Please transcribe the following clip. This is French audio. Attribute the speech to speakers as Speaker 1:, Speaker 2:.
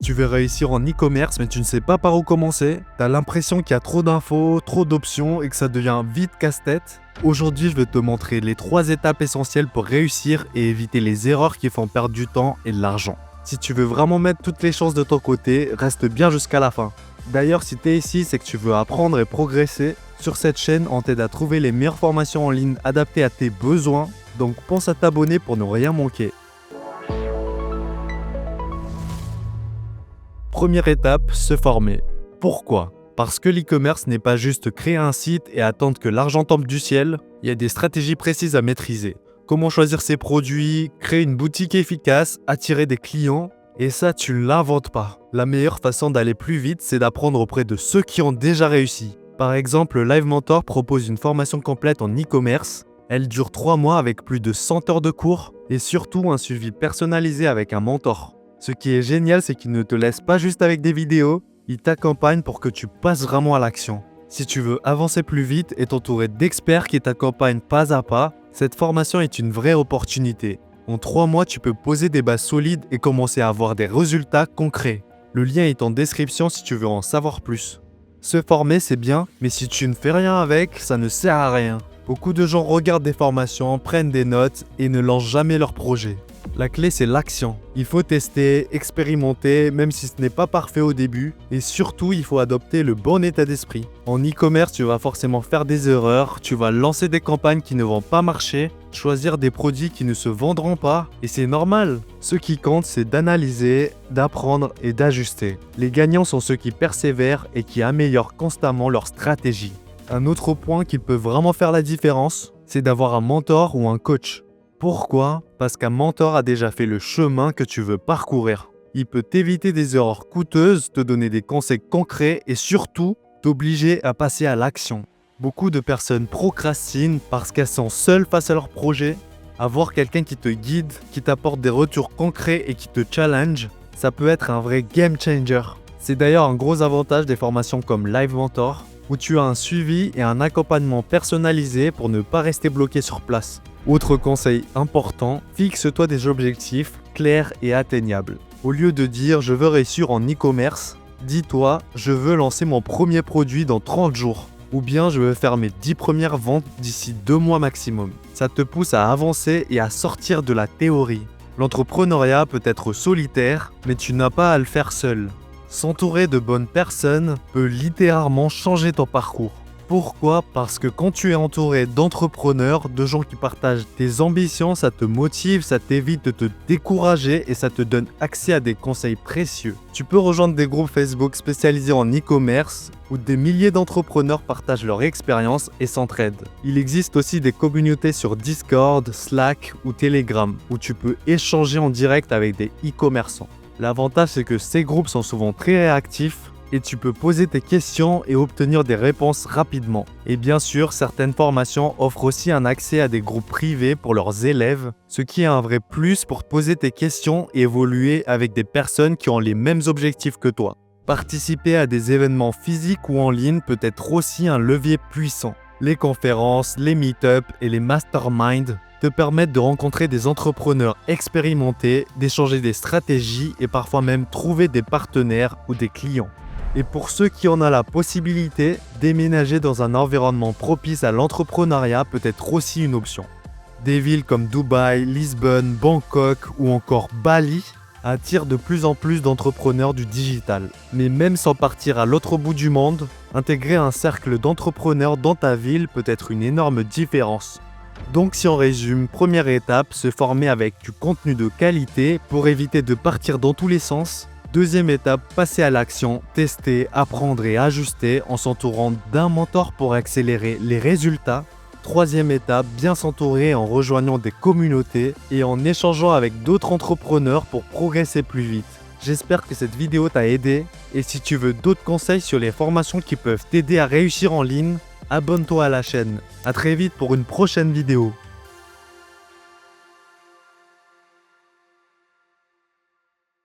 Speaker 1: Tu veux réussir en e-commerce mais tu ne sais pas par où commencer? T'as l'impression qu'il y a trop d'infos, trop d'options et que ça devient vite casse-tête? Aujourd'hui, je vais te montrer les 3 étapes essentielles pour réussir et éviter les erreurs qui font perdre du temps et de l'argent. Si tu veux vraiment mettre toutes les chances de ton côté, reste bien jusqu'à la fin. D'ailleurs, si tu es ici, c'est que tu veux apprendre et progresser. Sur cette chaîne, on t'aide à trouver les meilleures formations en ligne adaptées à tes besoins, donc pense à t'abonner pour ne rien manquer. Première étape, se former. Pourquoi? Parce que l'e-commerce n'est pas juste créer un site et attendre que l'argent tombe du ciel, il y a des stratégies précises à maîtriser. Comment choisir ses produits, créer une boutique efficace, attirer des clients, et ça tu ne l'inventes pas. La meilleure façon d'aller plus vite, c'est d'apprendre auprès de ceux qui ont déjà réussi. Par exemple, Live Mentor propose une formation complète en e-commerce. Elle dure 3 mois avec plus de 100 heures de cours et surtout un suivi personnalisé avec un mentor. Ce qui est génial, c'est qu'il ne te laisse pas juste avec des vidéos, il t'accompagne pour que tu passes vraiment à l'action. Si tu veux avancer plus vite et t'entourer d'experts qui t'accompagnent pas à pas, cette formation est une vraie opportunité. En 3 mois, tu peux poser des bases solides et commencer à avoir des résultats concrets. Le lien est en description si tu veux en savoir plus. Se former, c'est bien, mais si tu ne fais rien avec, ça ne sert à rien. Beaucoup de gens regardent des formations, prennent des notes et ne lancent jamais leur projet. La clé, c'est l'action. Il faut tester, expérimenter, même si ce n'est pas parfait au début. Et surtout, il faut adopter le bon état d'esprit. En e-commerce, tu vas forcément faire des erreurs, tu vas lancer des campagnes qui ne vont pas marcher, choisir des produits qui ne se vendront pas, et c'est normal. Ce qui compte, c'est d'analyser, d'apprendre et d'ajuster. Les gagnants sont ceux qui persévèrent et qui améliorent constamment leur stratégie. Un autre point qui peut vraiment faire la différence, c'est d'avoir un mentor ou un coach. Pourquoi? Parce qu'un mentor a déjà fait le chemin que tu veux parcourir. Il peut t'éviter des erreurs coûteuses, te donner des conseils concrets et surtout t'obliger à passer à l'action. Beaucoup de personnes procrastinent parce qu'elles sont seules face à leur projet. Avoir quelqu'un qui te guide, qui t'apporte des retours concrets et qui te challenge, ça peut être un vrai game changer. C'est d'ailleurs un gros avantage des formations comme Live Mentor, où tu as un suivi et un accompagnement personnalisé pour ne pas rester bloqué sur place. Autre conseil important, fixe-toi des objectifs clairs et atteignables. Au lieu de dire « je veux réussir en e-commerce », dis-toi « je veux lancer mon premier produit dans 30 jours » ou bien « je veux faire mes 10 premières ventes d'ici 2 mois maximum ». Ça te pousse à avancer et à sortir de la théorie. L'entrepreneuriat peut être solitaire, mais tu n'as pas à le faire seul. S'entourer de bonnes personnes peut littéralement changer ton parcours. Pourquoi? Parce que quand tu es entouré d'entrepreneurs, de gens qui partagent tes ambitions, ça te motive, ça t'évite de te décourager et ça te donne accès à des conseils précieux. Tu peux rejoindre des groupes Facebook spécialisés en e-commerce où des milliers d'entrepreneurs partagent leur expérience et s'entraident. Il existe aussi des communautés sur Discord, Slack ou Telegram où tu peux échanger en direct avec des e-commerçants. L'avantage, c'est que ces groupes sont souvent très réactifs et tu peux poser tes questions et obtenir des réponses rapidement. Et bien sûr, certaines formations offrent aussi un accès à des groupes privés pour leurs élèves, ce qui est un vrai plus pour poser tes questions et évoluer avec des personnes qui ont les mêmes objectifs que toi. Participer à des événements physiques ou en ligne peut être aussi un levier puissant. Les conférences, les meet-up et les masterminds te permettent de rencontrer des entrepreneurs expérimentés, d'échanger des stratégies et parfois même trouver des partenaires ou des clients. Et pour ceux qui en ont la possibilité, déménager dans un environnement propice à l'entrepreneuriat peut être aussi une option. Des villes comme Dubaï, Lisbonne, Bangkok ou encore Bali attirent de plus en plus d'entrepreneurs du digital. Mais même sans partir à l'autre bout du monde, intégrer un cercle d'entrepreneurs dans ta ville peut être une énorme différence. Donc si on résume, première étape, se former avec du contenu de qualité pour éviter de partir dans tous les sens. Deuxième étape, passer à l'action, tester, apprendre et ajuster en s'entourant d'un mentor pour accélérer les résultats. Troisième étape, bien s'entourer en rejoignant des communautés et en échangeant avec d'autres entrepreneurs pour progresser plus vite. J'espère que cette vidéo t'a aidé et si tu veux d'autres conseils sur les formations qui peuvent t'aider à réussir en ligne, abonne-toi à la chaîne. À très vite pour une prochaine vidéo.